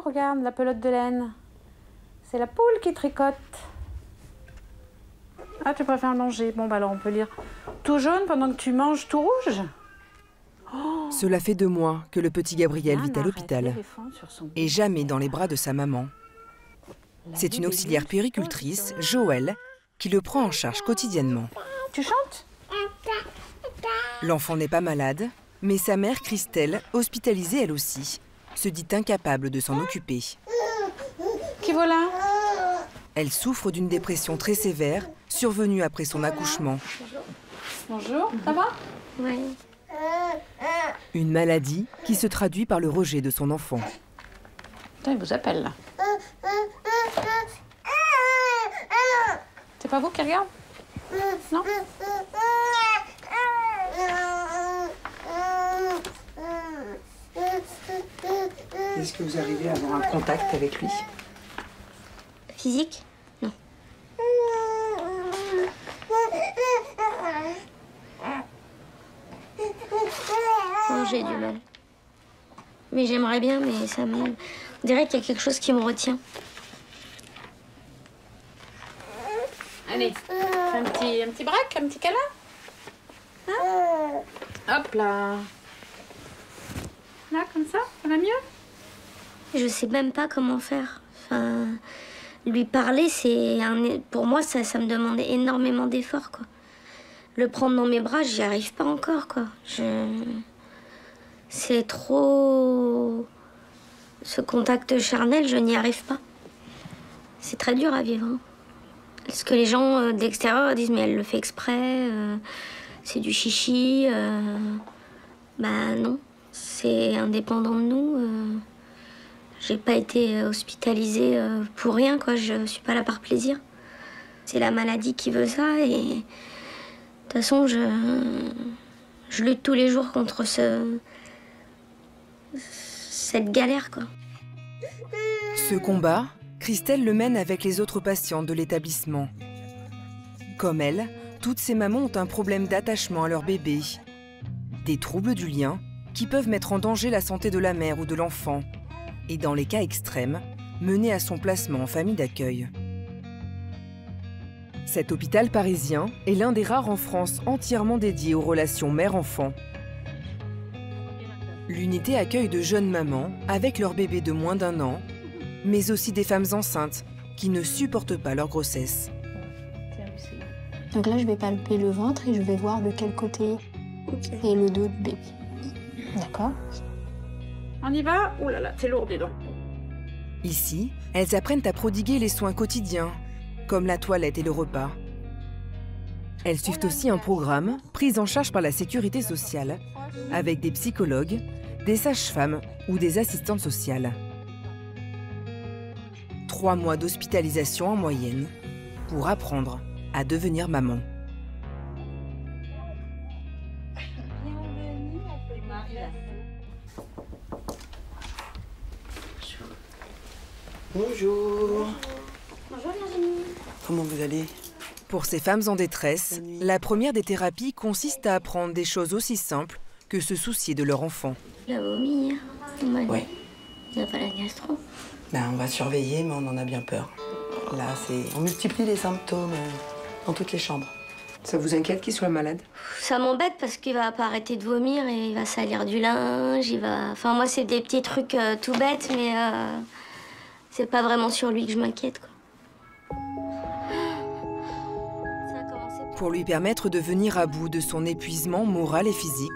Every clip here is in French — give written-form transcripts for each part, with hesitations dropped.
regarde, la pelote de laine. C'est la poule qui tricote. Ah, tu préfères manger? Bon, bah alors on peut lire tout jaune pendant que tu manges tout rouge. Oh. Cela fait 2 mois que le petit Gabriel vit à l'hôpital et jamais dans les bras de sa maman. C'est une auxiliaire puéricultrice, Joëlle, qui le prend en charge quotidiennement. Tu chantes? L'enfant n'est pas malade, mais sa mère, Christelle, hospitalisée elle aussi, se dit incapable de s'en occuper. Qui voilà? Elle souffre d'une dépression très sévère, survenue après son accouchement. Bonjour, ça va? Oui. Une maladie qui se traduit par le rejet de son enfant. Attends, il vous appelle là. C'est pas vous qui regarde? Non? Est-ce que vous arrivez à avoir un contact avec lui? Physique? Non. Oh, j'ai du mal. Mais j'aimerais bien, mais ça me... On dirait qu'il y a quelque chose qui me retient. Allez, un petit braque, un petit câlin. Hein? Hop là. Là, comme ça va mieux? Je sais même pas comment faire. Enfin, lui parler, pour moi, ça me demandait énormément d'efforts, quoi. Le prendre dans mes bras, j'y arrive pas encore, quoi. C'est trop... Ce contact charnel, je n'y arrive pas. C'est très dur à vivre. Hein. Parce que les gens de l'extérieur disent, mais elle le fait exprès, c'est du chichi. Bah non, c'est indépendant de nous. J'ai pas été hospitalisée pour rien, quoi. Je suis pas là par plaisir. C'est la maladie qui veut ça et... De toute façon, je lutte tous les jours contre cette galère, quoi. Ce combat, Christelle le mène avec les autres patientes de l'établissement. Comme elle, toutes ces mamans ont un problème d'attachement à leur bébé. Des troubles du lien qui peuvent mettre en danger la santé de la mère ou de l'enfant. Et dans les cas extrêmes, mener à son placement en famille d'accueil. Cet hôpital parisien est l'un des rares en France entièrement dédié aux relations mère-enfant. L'unité accueille de jeunes mamans avec leur bébé de moins d'1 an, mais aussi des femmes enceintes qui ne supportent pas leur grossesse. Donc là, je vais palper le ventre et je vais voir de quel côté est le dos du bébé. D'accord? On y va? Ouh là là, c'est lourd, dis donc. Ici, elles apprennent à prodiguer les soins quotidiens, comme la toilette et le repas. Elles suivent aussi un programme pris en charge par la sécurité sociale, avec des psychologues, des sages-femmes ou des assistantes sociales. 3 mois d'hospitalisation en moyenne pour apprendre à devenir maman. Bonjour. Bonjour Virginie. Comment vous allez? Pour ces femmes en détresse, la première des thérapies consiste à apprendre des choses aussi simples que se soucier de leur enfant. Il a vomi, hein? Oui. Il n'a pas la gastro. Ben, on va surveiller, mais on en a bien peur. Là, on multiplie les symptômes dans toutes les chambres. Ça vous inquiète qu'il soit malade? Ça m'embête parce qu'il va pas arrêter de vomir et il va salir du linge, Enfin, moi, c'est des petits trucs tout bêtes, mais c'est pas vraiment sur lui que je m'inquiète, quoi. Pour lui permettre de venir à bout de son épuisement moral et physique,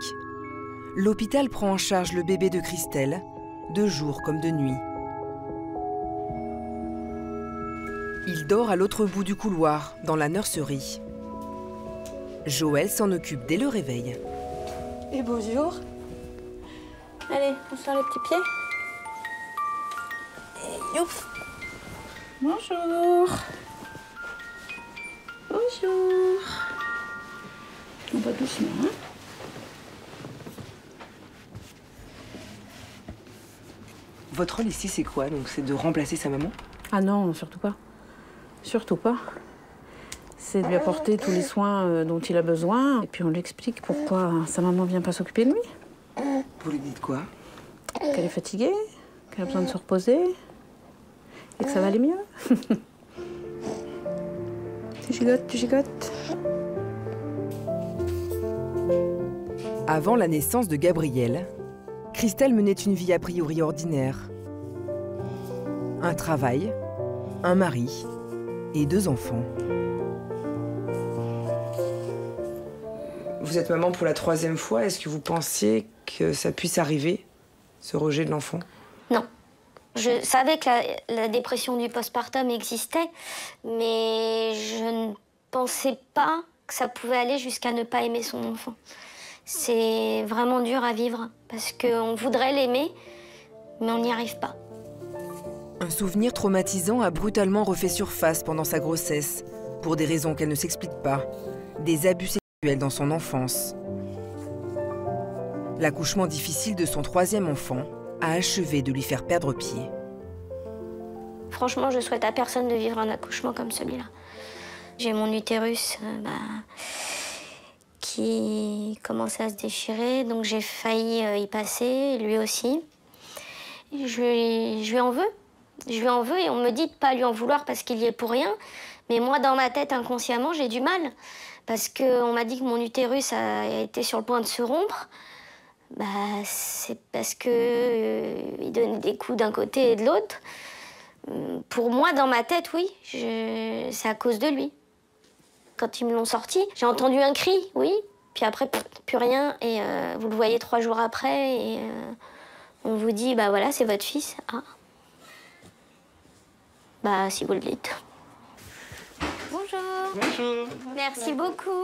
l'hôpital prend en charge le bébé de Christelle, de jour comme de nuit. Il dort à l'autre bout du couloir, dans la nurserie. Joëlle s'en occupe dès le réveil. Et bonjour. Allez, on sort les petits pieds. Et youf. Bonjour. Bonjour. On va doucement, hein? Votre rôle ici, c'est quoi? Donc, c'est de remplacer sa maman? Ah non, surtout pas. Surtout pas. C'est de lui apporter tous les soins dont il a besoin. Et puis on lui explique pourquoi sa maman vient pas s'occuper de lui. Vous lui dites quoi? Qu'elle est fatiguée, qu'elle a besoin de se reposer et que ça va aller mieux. Tu gigotes, tu gigotes. Avant la naissance de Gabriel, Christelle menait une vie a priori ordinaire. Un travail, un mari et 2 enfants. Vous êtes maman pour la 3e fois. Est-ce que vous pensiez que ça puisse arriver, ce rejet de l'enfant? Non. Je savais que la dépression du postpartum existait, mais je ne pensais pas que ça pouvait aller jusqu'à ne pas aimer son enfant. C'est vraiment dur à vivre, parce qu'on voudrait l'aimer, mais on n'y arrive pas. Un souvenir traumatisant a brutalement refait surface pendant sa grossesse, pour des raisons qu'elle ne s'explique pas. Des abus sexuels dans son enfance. L'accouchement difficile de son 3e enfant a achevé de lui faire perdre pied. Franchement, je souhaite à personne de vivre un accouchement comme celui-là. J'ai mon utérus qui commençait à se déchirer, donc j'ai failli y passer, lui aussi. Je lui en veux. Je lui en veux et on me dit de pas lui en vouloir parce qu'il y est pour rien. Mais moi, dans ma tête, inconsciemment, j'ai du mal. Parce qu'on m'a dit que mon utérus a été sur le point de se rompre. Bah, c'est parce que il donnait des coups d'un côté et de l'autre. Pour moi, dans ma tête, oui, c'est à cause de lui. Quand ils me l'ont sorti, j'ai entendu un cri, oui. Puis après, plus rien. Et vous le voyez 3 jours après. Et on vous dit, bah voilà, c'est votre fils. Ah. Bah, si vous le dites. Bonjour. Bonjour. Merci beaucoup.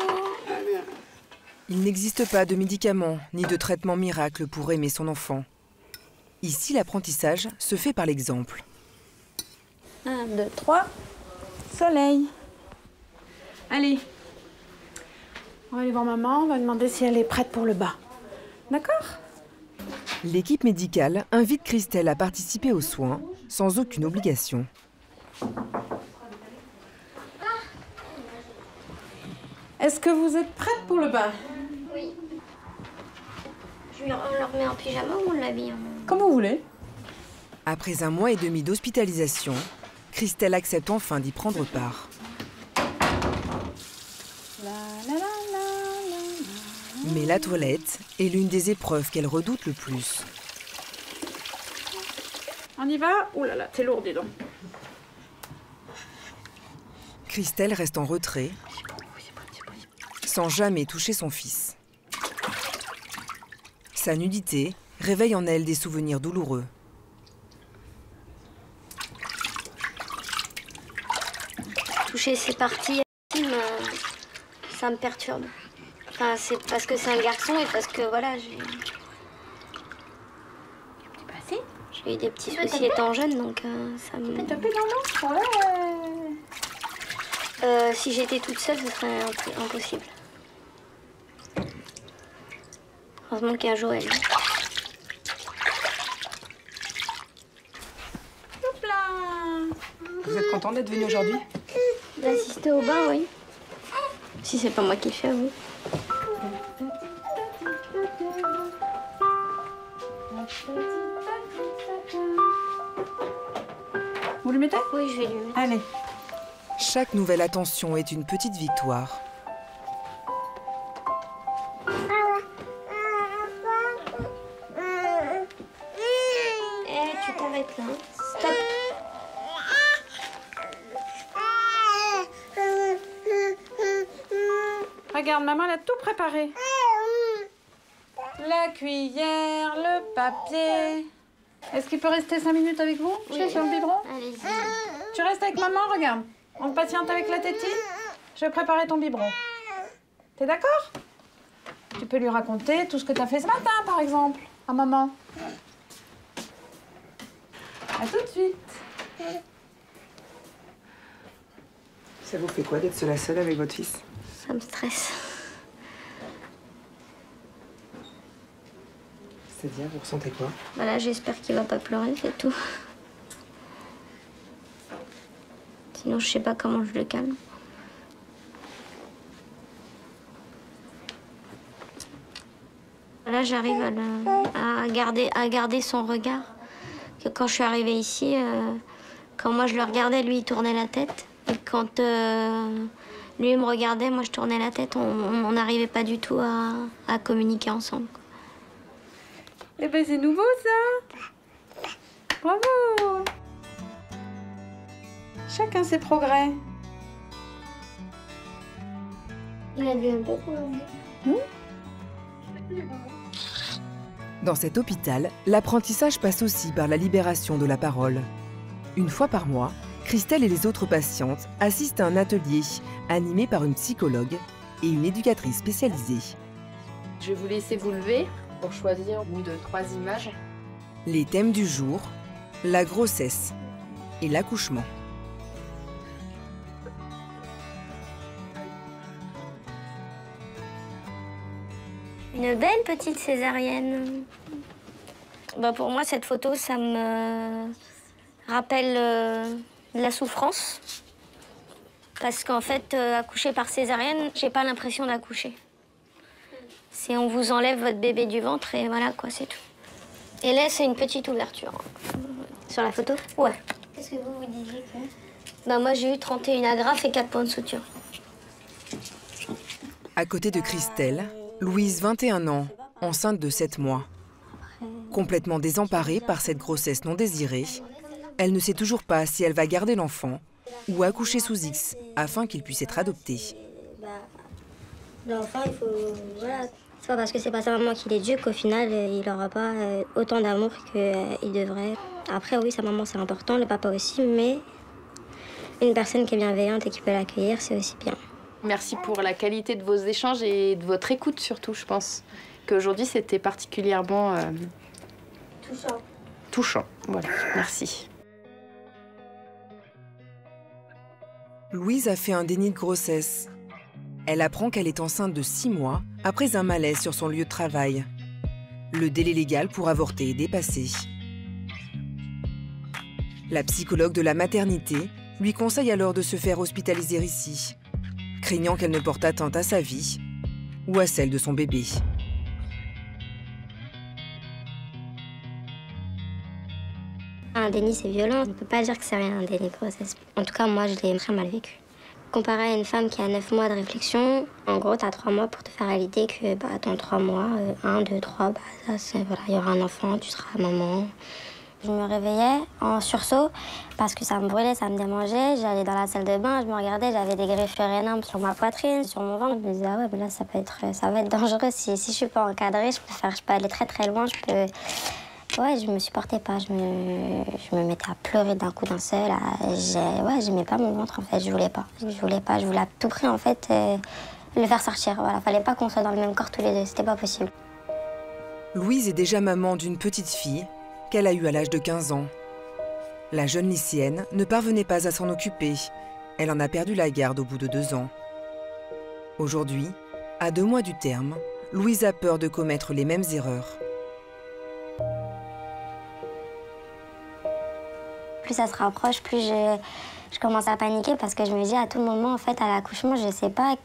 Il n'existe pas de médicaments ni de traitement miracle pour aimer son enfant. Ici, l'apprentissage se fait par l'exemple. 1, 2, 3. Soleil. Allez. On va aller voir maman, on va demander si elle est prête pour le bas. D'accord? L'équipe médicale invite Christelle à participer aux soins sans aucune obligation. Est-ce que vous êtes prête pour le bain? Oui. On le remet en pyjama ou on l'habille? Comme vous voulez. Après 1 mois et demi d'hospitalisation, Christelle accepte enfin d'y prendre part. Mais la toilette est l'une des épreuves qu'elle redoute le plus. On y va? Ouh là là, t'es lourd, dis donc. Christelle reste en retrait, sans jamais toucher son fils. Sa nudité réveille en elle des souvenirs douloureux. Toucher ces parties intimes, ça me perturbe. Enfin, c'est parce que c'est un garçon et parce que voilà, j'ai eu des petits soucis étant jeune, donc ça me... si j'étais toute seule, ce serait impossible. Heureusement qu'il y a Joël. Vous êtes contente d'être venue aujourd'hui? D'assister au bain, oui. Si c'est pas moi qui le fais, oui. Vous le mettez? Oui, je vais lui mettre. Allez. Chaque nouvelle attention est une petite victoire. Tu t'arrêtes là. Stop. Regarde, maman, elle a tout préparé. La cuillère, le papier. Est-ce qu'il peut rester 5 minutes avec vous? Oui. Sur le biberon? Allez-y. Tu restes avec maman, regarde. On patiente avec la tétine. Je vais préparer ton biberon. T'es d'accord? Tu peux lui raconter tout ce que t'as fait ce matin, par exemple, à maman. À tout de suite. Ça vous fait quoi d'être seule à seule avec votre fils? Ça me stresse. C'est-à-dire, vous ressentez quoi? Bah là, j'espère qu'il va pas pleurer, c'est tout. Sinon, je sais pas comment je le calme. Là, j'arrive à garder son regard. que quand je suis arrivée ici, quand moi je le regardais, lui il tournait la tête. Et quand lui me regardait, moi je tournais la tête. On n'arrivait pas du tout à communiquer ensemble. Eh ben c'est nouveau ça. Bravo. Chacun ses progrès. Il a dû un peu courir. Dans cet hôpital, l'apprentissage passe aussi par la libération de la parole. Une fois par mois, Christelle et les autres patientes assistent à un atelier animé par une psychologue et une éducatrice spécialisée. Je vais vous laisser vous lever pour choisir une de 3 images. Les thèmes du jour, la grossesse et l'accouchement. Une belle petite césarienne. Bah pour moi, cette photo, ça me rappelle la souffrance. Parce qu'en fait, accoucher par césarienne, j'ai pas l'impression d'accoucher. C'est on vous enlève votre bébé du ventre et voilà quoi, c'est tout. Et là, c'est une petite ouverture. Sur la photo? Ouais. Qu'est-ce que vous disiez que... Bah moi, j'ai eu 31 agrafes et 4 points de suture. À côté de Christelle, Louise, 21 ans, enceinte de 7 mois. Complètement désemparée par cette grossesse non désirée, elle ne sait toujours pas si elle va garder l'enfant ou accoucher sous X afin qu'il puisse être adopté. L'enfant, il faut... Voilà. C'est pas parce que c'est pas sa maman qu'il est Dieu qu'au final, il n'aura pas autant d'amour qu'il devrait. Après, oui, sa maman, c'est important, le papa aussi, mais une personne qui est bienveillante et qui peut l'accueillir, c'est aussi bien. Merci pour la qualité de vos échanges et de votre écoute surtout, je pense. Qu'aujourd'hui, c'était particulièrement... Touchant. Touchant, voilà, merci. Louise a fait un déni de grossesse. Elle apprend qu'elle est enceinte de 6 mois après un malaise sur son lieu de travail. Le délai légal pour avorter est dépassé. La psychologue de la maternité lui conseille alors de se faire hospitaliser ici, craignant qu'elle ne porte atteinte à sa vie ou à celle de son bébé. Un déni, c'est violent. On ne peut pas dire que c'est rien, un déni de grossesse. En tout cas, moi, je l'ai très mal vécu. Comparé à une femme qui a 9 mois de réflexion, en gros, tu as 3 mois pour te faire à l'idée que dans 3 mois, 1, 2, 3, ça, c'est, voilà, il y aura un enfant, tu seras maman. Je me réveillais en sursaut parce que ça me brûlait, ça me démangeait. J'allais dans la salle de bain, je me regardais, j'avais des griffures énormes sur ma poitrine, sur mon ventre. Je me disais, ah ouais, mais là, ça va être dangereux. Si je suis pas encadrée, je peux aller très très loin. Ouais, je me supportais pas. Je me mettais à pleurer d'un coup d'un seul. J'aimais pas mon ventre en fait. Je voulais pas. Je voulais à tout prix en fait le faire sortir. Voilà, fallait pas qu'on soit dans le même corps tous les deux. C'était pas possible. Louise est déjà maman d'une petite fille qu'elle a eue à l'âge de 15 ans. La jeune lycéenne ne parvenait pas à s'en occuper. Elle en a perdu la garde au bout de 2 ans. Aujourd'hui, à 2 mois du terme, Louise a peur de commettre les mêmes erreurs. Plus ça se rapproche, plus je commence à paniquer parce que je me dis à tout moment, en fait, à l'accouchement, je sais pas,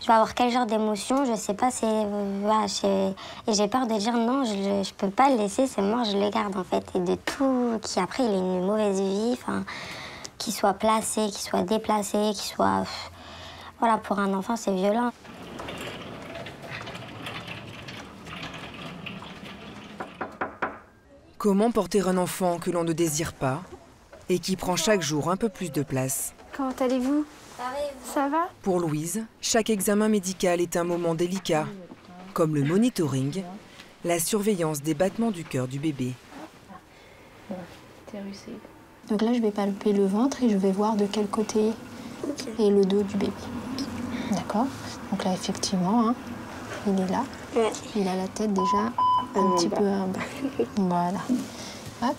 je vais avoir quel genre d'émotion, je sais pas, et j'ai peur de dire non, je peux pas le laisser, c'est mort, je le garde en fait. Et de tout, qui après, il ait une mauvaise vie, qu'il soit placé, qu'il soit déplacé, qu'il soit... Voilà, pour un enfant, c'est violent. Comment porter un enfant que l'on ne désire pas et qui prend chaque jour un peu plus de place? Comment allez-vous? Ça va? Pour Louise, chaque examen médical est un moment délicat, comme le monitoring, la surveillance des battements du cœur du bébé. Donc là, je vais palper le ventre et je vais voir de quel côté est le dos du bébé. D'accord? Donc là, effectivement, hein, il est là. Ouais. Il a la tête déjà un petit peu en bas. Voilà. Hop.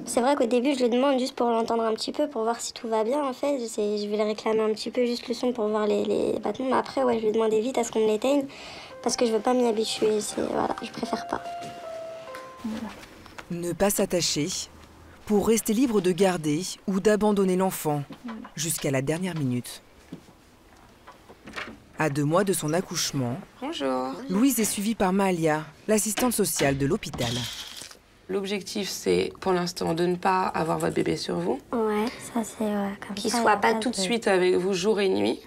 C'est vrai qu'au début, je le demande juste pour l'entendre un petit peu, pour voir si tout va bien, en fait. Je vais le réclamer un petit peu, juste le son pour voir les battements. Mais après, ouais, je lui demandais vite à ce qu'on me l'éteigne, parce que je veux pas m'y habituer. Voilà, je préfère pas. Ne pas s'attacher pour rester libre de garder ou d'abandonner l'enfant jusqu'à la dernière minute. À 2 mois de son accouchement, Bonjour. Louise est suivie par Mahalia, l'assistante sociale de l'hôpital. L'objectif, c'est pour l'instant de ne pas avoir votre bébé sur vous. Ouais, ça c'est comme Qu'il ça. soit pas tout de suite avec vous jour et nuit.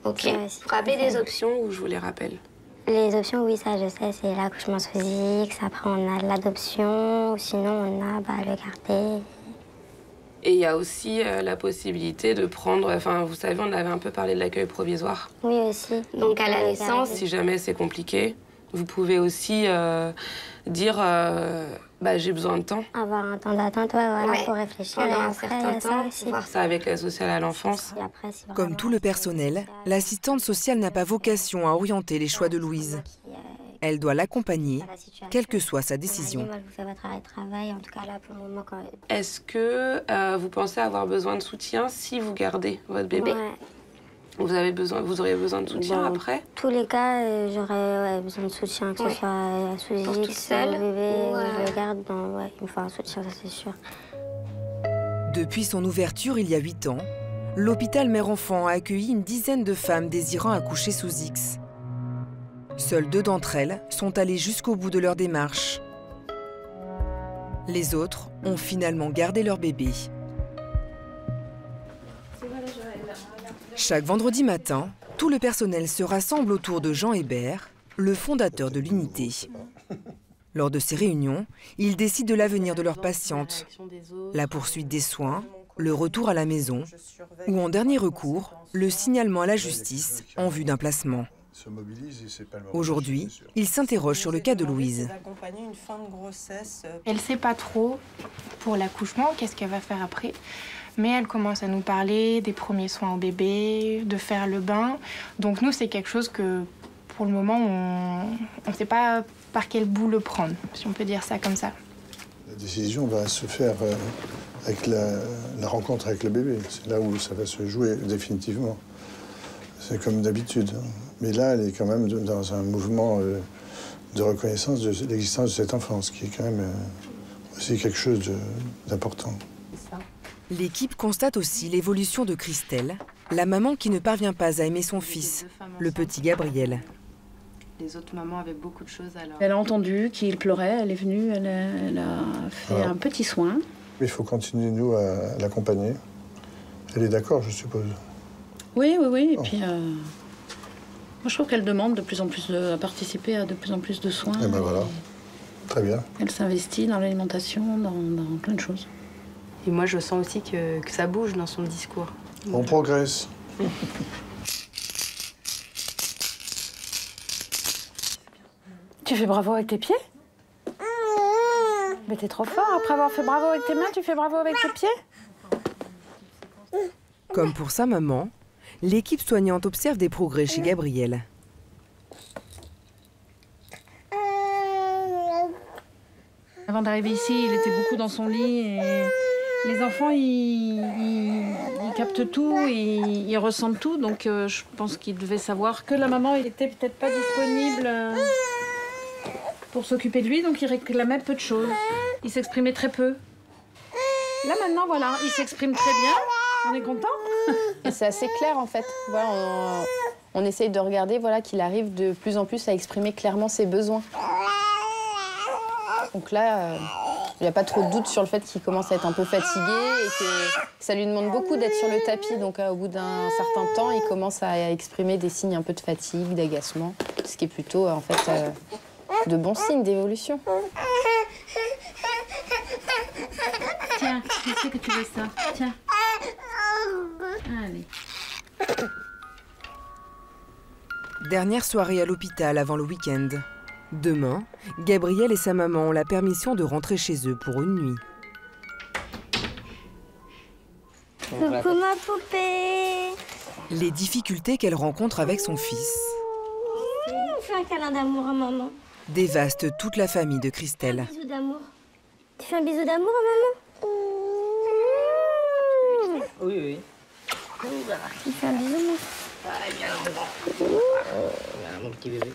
Ok. Vous rappelez des options ou je vous les rappelle? Les options, oui, ça je sais, c'est l'accouchement sous X, après on a l'adoption, ou sinon on a le garder. Et il y a aussi la possibilité de prendre, enfin vous savez, on avait un peu parlé de l'accueil provisoire. Oui, aussi. Donc à la naissance, si jamais c'est compliqué, vous pouvez aussi dire j'ai besoin de temps. Avoir un temps d'attente, voilà, pour réfléchir. Pendant et un après, certain ça temps, aussi. voir ça avec l'aide sociale à l'enfance. Et après, si Comme vraiment tout le personnel, l'assistante sociale n'a pas vocation à orienter les choix de Louise. Elle doit l'accompagner, quelle que soit sa décision. Moi, je vous fais votre arrêt de travail, en tout cas là pour le moment. Est-ce que vous pensez avoir besoin de soutien si vous gardez votre bébé? Ouais. Vous auriez besoin de soutien Dans après? tous les cas, j'aurais besoin de soutien, que ce soit sous Pour toute X, seule bébé, je le garde. Il me faut un soutien, ça c'est sûr. Depuis son ouverture il y a 8 ans, l'hôpital Mère-Enfant a accueilli une dizaine de femmes désirant accoucher sous X. Seules 2 d'entre elles sont allées jusqu'au bout de leur démarche. Les autres ont finalement gardé leur bébé. Chaque vendredi matin, tout le personnel se rassemble autour de Jean Hébert, le fondateur de l'unité. Lors de ces réunions, ils décident de l'avenir de leurs patientes, la poursuite des soins, le retour à la maison, ou en dernier recours, le signalement à la justice en vue d'un placement. Aujourd'hui, ils s'interrogent sur le cas de Louise. Elle ne sait pas trop pour l'accouchement, qu'est-ce qu'elle va faire après. Mais elle commence à nous parler des premiers soins au bébé, de faire le bain. Donc nous, c'est quelque chose que, pour le moment, on ne sait pas par quel bout le prendre, si on peut dire ça comme ça. La décision va se faire avec la rencontre avec le bébé. C'est là où ça va se jouer définitivement. C'est comme d'habitude. Mais là, elle est quand même dans un mouvement de reconnaissance de l'existence de cette enfant, ce qui est quand même aussi quelque chose d'important. L'équipe constate aussi l'évolution de Christelle, la maman qui ne parvient pas à aimer son fils, le petit Gabriel. Les autres mamans avaient beaucoup de choses à leur... Elle a entendu qu'il pleurait, elle est venue, elle a fait un petit soin. Il faut continuer, nous, à l'accompagner. Elle est d'accord, je suppose. Oui. Et puis, moi, je trouve qu'elle demande de plus en plus à participer à de plus en plus de soins. Et ben voilà, très bien. Elle s'investit dans l'alimentation, dans plein de choses. Et moi, je sens aussi que ça bouge dans son discours. On progresse. Tu fais bravo avec tes pieds? Mais t'es trop fort. Après avoir fait bravo avec tes mains, tu fais bravo avec tes pieds? Comme pour sa maman, l'équipe soignante observe des progrès chez Gabriel. Avant d'arriver ici, il était beaucoup dans son lit et les enfants, ils captent tout, ils ressentent tout. Donc je pense qu'il devait savoir que la maman n'était peut-être pas disponible pour s'occuper de lui, donc il réclamait peu de choses. Il s'exprimait très peu. Là maintenant, voilà, il s'exprime très bien. On est content. Et c'est assez clair en fait. Voilà, on essaye de regarder qu'il arrive de plus en plus à exprimer clairement ses besoins. Donc là, il n'y a pas trop de doute sur le fait qu'il commence à être un peu fatigué et que ça lui demande beaucoup d'être sur le tapis. Donc au bout d'un certain temps, il commence à exprimer des signes un peu de fatigue, d'agacement, ce qui est plutôt en fait de bons signes d'évolution. Tiens, je sais que tu veux ça. Tiens. Allez. Dernière soirée à l'hôpital avant le week-end. Demain, Gabriel et sa maman ont la permission de rentrer chez eux pour une nuit. Coucou ma poupée. Les difficultés qu'elle rencontre avec son fils Fais un câlin d'amour à maman. dévastent toute la famille de Christelle. Un bisou d'amour. Tu fais un bisou d'amour à maman? Oui. Tu fais un bisou, maman. Mon petit bébé.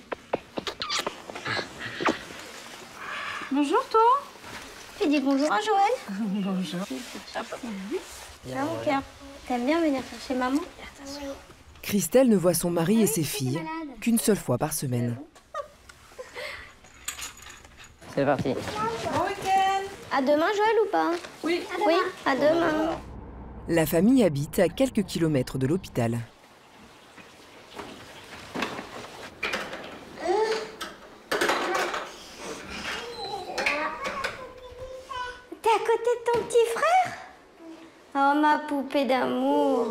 Bonjour toi. Tu dis bonjour à Joël. Bonjour. Mon cœur. T'aimes bien venir chercher maman? Christelle ne voit son mari et ses filles qu'une seule fois par semaine. C'est parti. Bon week-end. À demain, Joël, ou pas? Oui. Oui, à demain. La famille habite à quelques kilomètres de l'hôpital. T'es à côté de ton petit frère? Oh, ma poupée d'amour.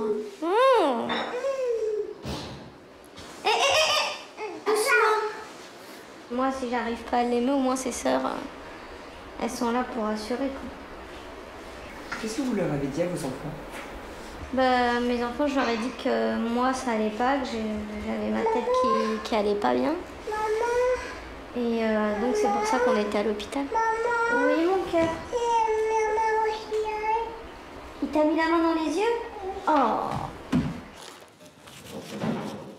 Doucement. Moi, si j'arrive pas à l'aimer, au moins ses sœurs, elles sont là pour assurer, quoi. Qu'est-ce que vous leur avez dit à vos enfants? Bah, mes enfants, je leur ai dit que moi, ça allait pas, que j'avais ma tête qui allait pas bien. Et donc, c'est pour ça qu'on était à l'hôpital. Oui, mon cœur. Il t'a mis la main dans les yeux? Oh!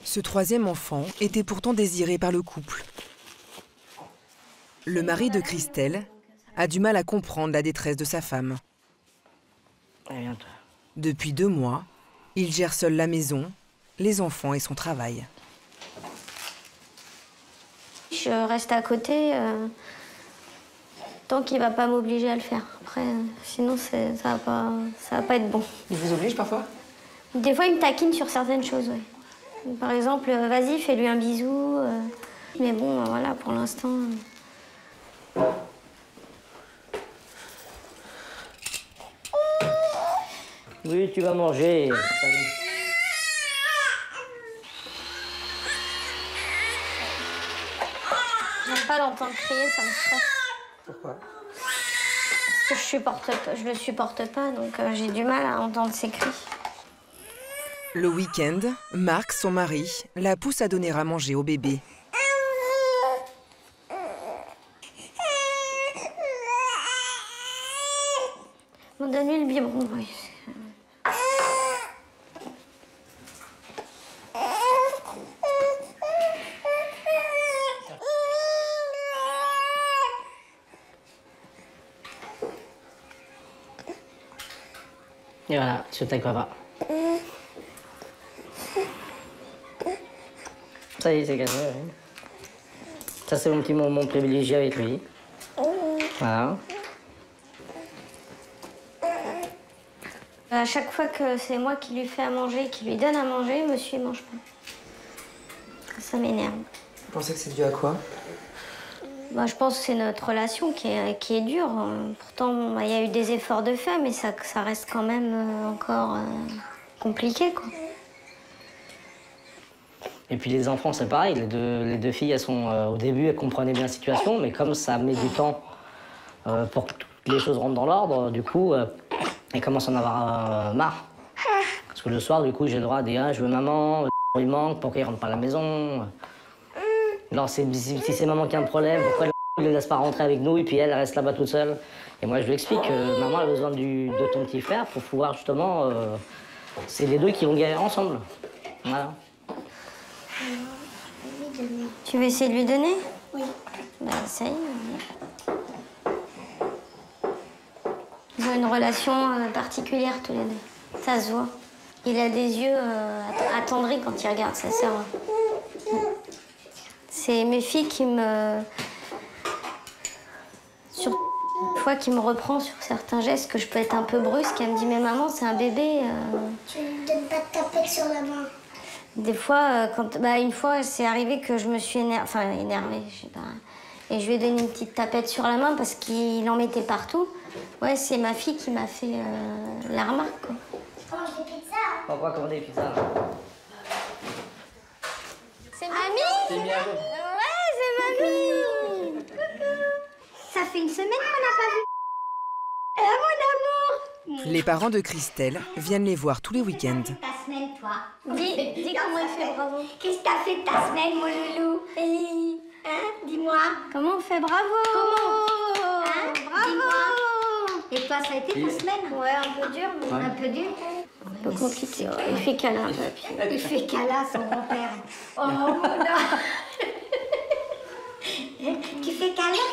Ce troisième enfant était pourtant désiré par le couple. Le mari de Christelle a du mal à comprendre la détresse de sa femme. Depuis 2 mois, il gère seul la maison, les enfants et son travail. Je reste à côté tant qu'il va pas m'obliger à le faire. Après, sinon, ça va pas être bon. Il vous oblige parfois? Des fois, il me taquine sur certaines choses, oui. Par exemple, vas-y, fais-lui un bisou. Mais bon, voilà, pour l'instant... Oui, tu vas manger. J'aime pas l'entendre crier, ça me stresse. Pourquoi? Parce que je le supporte pas, donc j'ai du mal à entendre ses cris. Le week-end, Marc, son mari, la pousse à donner à manger au bébé. Bon, donne-lui le biberon, oui. Et voilà, je t'aille papa. Ça y est, c'est gagné, oui. Ça, c'est mon petit moment privilégié avec lui. Voilà. À chaque fois que c'est moi qui lui fais à manger, qui lui donne à manger, monsieur, il mange pas. Ça m'énerve. Vous pensez que c'est dû à quoi? Bah, je pense que c'est notre relation qui est dure. Pourtant, il y a eu des efforts de fait, mais ça reste quand même encore compliqué, quoi. Et puis les enfants, c'est pareil. Les deux filles, elles sont au début, elles comprenaient bien la situation, mais comme ça met du temps pour que les choses rentrent dans l'ordre, du coup, elles commencent à en avoir marre. Parce que le soir, du coup, j'ai le droit à dire ah, je veux maman, il manque, pourquoi il rentre pas à la maison. Alors, si c'est maman qui a un problème, pourquoi elle ne laisse pas rentrer avec nous et puis elle reste là-bas toute seule? Et moi, je lui explique que maman a besoin de ton petit frère pour pouvoir justement. C'est les deux qui vont guérir ensemble. Voilà. Tu veux essayer de lui donner? Oui. Bah, ça y est. Ils ont une relation particulière tous les deux. Ça se voit. Il a des yeux attendris quand il regarde sa sœur. C'est mes filles qui me... Une fois qu'il me reprend sur certains gestes que je peux être un peu brusque, elle me dit mais maman c'est un bébé. Tu ne donnes pas de taper sur la main. Des fois, une fois c'est arrivé que je me suis énervée, je sais pas. Et je lui ai donné une petite tapette sur la main parce qu'il en mettait partout. Ouais, c'est ma fille qui m'a fait la remarque, quoi. Tu manges des pizzas? Pourquoi commander des pizzas? C'est mamie? C'est bien. Ouais, c'est mamie. Ça fait une semaine qu'on n'a pas vu. Mon amour. Les parents de Christelle viennent les voir tous les week-ends. Ta semaine, toi. Dis comment il fait bravo. Qu'est-ce que t'as fait de ta semaine, mon loulou? Hein? Dis-moi. Comment on fait bravo? Comment? Hein? Bravo. Dis-moi. Et toi, ça a été ta semaine? Ouais, un peu dur, mais Un peu dur? un peu compliqué. Ouais. Il fait câlin, papy. Il fait câlin, son grand-père. Oh, mon non. Tu fais câlin?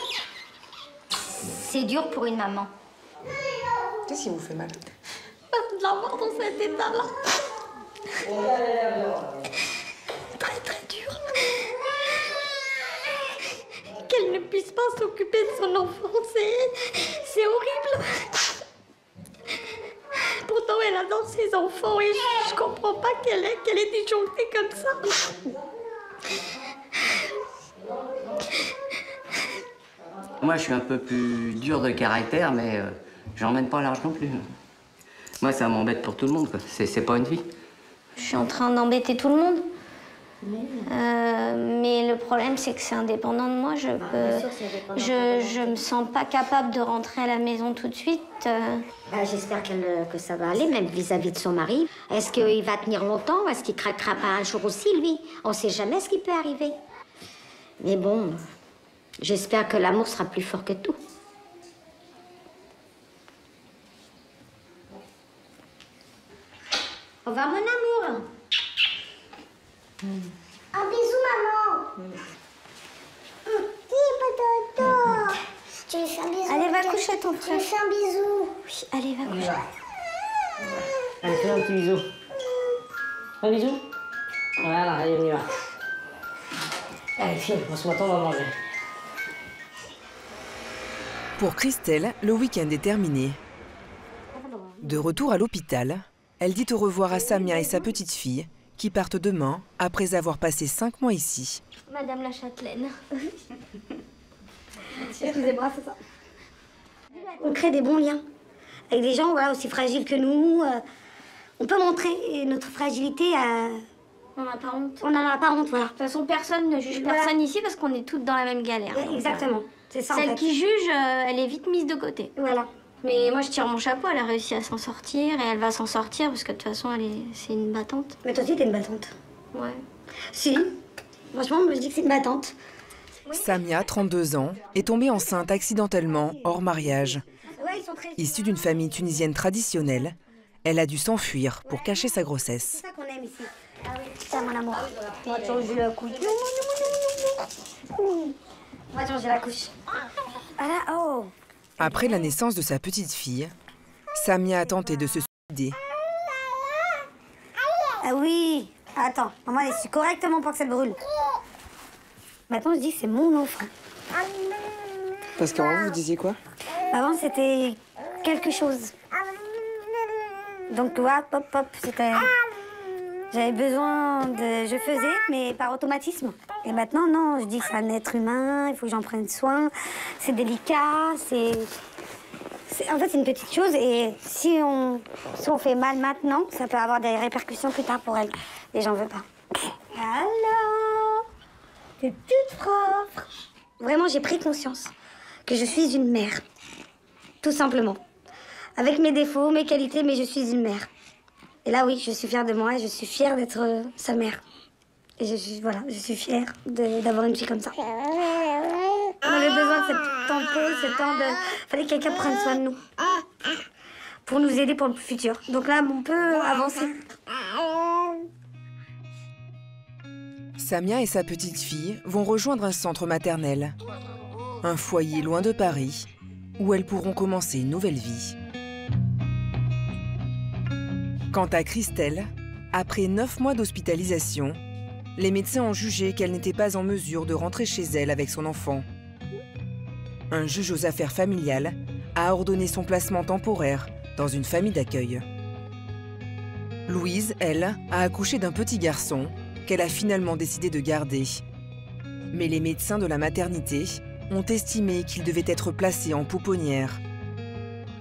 C'est dur pour une maman. Qu'est-ce qui vous fait mal? De l'avoir dans cet état-là. Très très dur. Qu'elle ne puisse pas s'occuper de son enfant, c'est horrible. Pourtant, elle adore ses enfants et je comprends pas qu'elle ait disjoncté comme ça. Moi, je suis un peu plus dur de caractère, mais j'emmène pas large non plus. Moi, ça m'embête pour tout le monde, quoi. C'est pas une vie. Je suis en train d'embêter tout le monde. Mais le problème, c'est que c'est indépendant de moi. Je me sens pas capable de rentrer à la maison tout de suite. J'espère que ça va aller, même vis-à-vis de son mari. Est-ce qu'il va tenir longtemps? Est-ce qu'il craquera pas un jour aussi, lui? On sait jamais ce qui peut arriver. Mais bon, j'espère que l'amour sera plus fort que tout. Au revoir, mon amour. Un bisou, maman. Potato. Tu lui fais un bisou. Allez, va coucher ton frère. Tu lui fais un bisou. Oui, allez, va coucher. Allez, fais un petit bisou. Un bisou. Voilà, allez, on y va. Allez, file, on se m'attend, on va manger. Pour Christelle, le week-end est terminé. De retour à l'hôpital, elle dit au revoir à Samia et sa petite fille, qui partent demain, après avoir passé 5 mois ici. Madame la châtelaine. Excusez-moi, c'est ça. On crée des bons liens avec des gens aussi fragiles que nous. On peut montrer notre fragilité à... On n'a pas honte. On n'en a pas honte, voilà. De toute façon, personne ne juge personne ici parce qu'on est toutes dans la même galère. Exactement. C'est ça, Celle en fait. qui juge, elle est vite mise de côté. Voilà. Mais moi, je tire mon chapeau, elle a réussi à s'en sortir et elle va s'en sortir parce que de toute façon, c'est une battante. Mais toi aussi, t'es une battante. Ouais. Si. Franchement, moi, je dis que c'est une battante. Samia, 32 ans, est tombée enceinte accidentellement, hors mariage. Issue d'une famille tunisienne traditionnelle, elle a dû s'enfuir pour cacher sa grossesse. C'est ça qu'on aime ici. Ah oui, tiens, mon amour. On va changer la couche. On va changer la couche. Ah là, oh. Après la naissance de sa petite fille, Samia a tenté de se suicider. Ah oui. Attends, maman, elle essuie correctement pour que ça brûle. Maintenant, je dis que c'est mon enfant. Parce qu'avant, vous disiez quoi? Avant, c'était quelque chose. Donc, tu vois, pop, pop, c'était... J'avais besoin de... Je faisais, mais par automatisme. Et maintenant, non, je dis que c'est un être humain, il faut que j'en prenne soin. C'est délicat, En fait, c'est une petite chose et si on fait mal maintenant, ça peut avoir des répercussions plus tard pour elle. Et j'en veux pas. Alors, t'es toute propre. Vraiment, j'ai pris conscience que je suis une mère. Tout simplement. Avec mes défauts, mes qualités, mais je suis une mère. Et là, oui, je suis fière de moi et je suis fière d'être sa mère. Et je suis fière d'avoir une fille comme ça. On avait besoin de ce temps de pause, ce temps de... Fallait que quelqu'un prenne soin de nous. Pour nous aider pour le futur. Donc là, on peut avancer. Samia et sa petite fille vont rejoindre un centre maternel. Un foyer loin de Paris, où elles pourront commencer une nouvelle vie. Quant à Christelle, après 9 mois d'hospitalisation, les médecins ont jugé qu'elle n'était pas en mesure de rentrer chez elle avec son enfant. Un juge aux affaires familiales a ordonné son placement temporaire dans une famille d'accueil. Louise, elle, a accouché d'un petit garçon qu'elle a finalement décidé de garder. Mais les médecins de la maternité ont estimé qu'il devait être placé en pouponnière.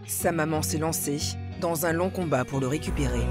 Sa maman s'est lancée dans un long combat pour le récupérer.